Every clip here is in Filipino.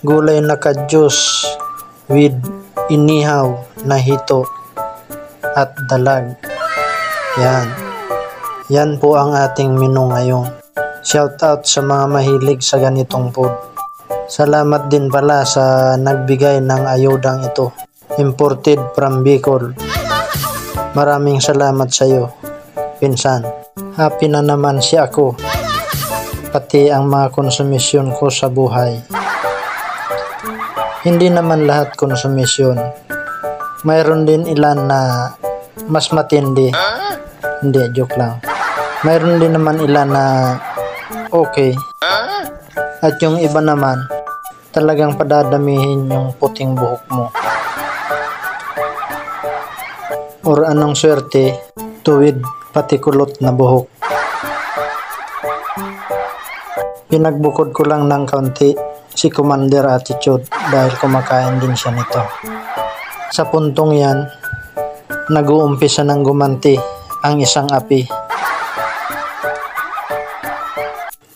Gulay na kadyos with inihaw na hito at dalag. Yan po ang ating menu ngayon. Shout out sa mga mahilig sa ganitong food. Salamat din pala sa nagbigay ng ayudang ito. Imported from Bicol. Maraming salamat sa iyo, pinsan. Happy na naman si ako. Pati ang mga konsumisyon ko sa buhay. Hindi naman lahat konsumisyon. Mayroon din ilan na mas matindi. Hindi, joke lang. Mayroon din naman ilan na okay. At yung iba naman, talagang padadamihin yung puting buhok mo. Or anong swerte, tuwid pati kulot na buhok. Pinagbukod ko lang ng kaunti si Commander Attitude dahil kumakain din siya nito. Sa puntong yan, nag-uumpisa ng gumanti ang isang api.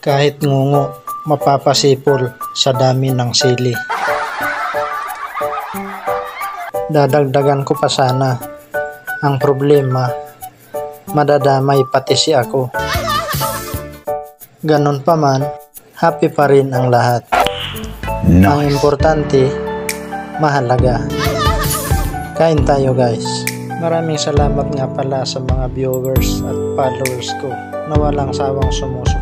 Kahit ngungo, mapapasipol sa dami ng sili. Dadagdagan ko pa sana. Ang problema, madadamay pati si ako. Ganon pa man, happy pa rin ang lahat. Nice. Ang importante, mahalaga. Kain tayo guys. Maraming salamat nga pala sa mga viewers at followers ko na walang sawang sumusunod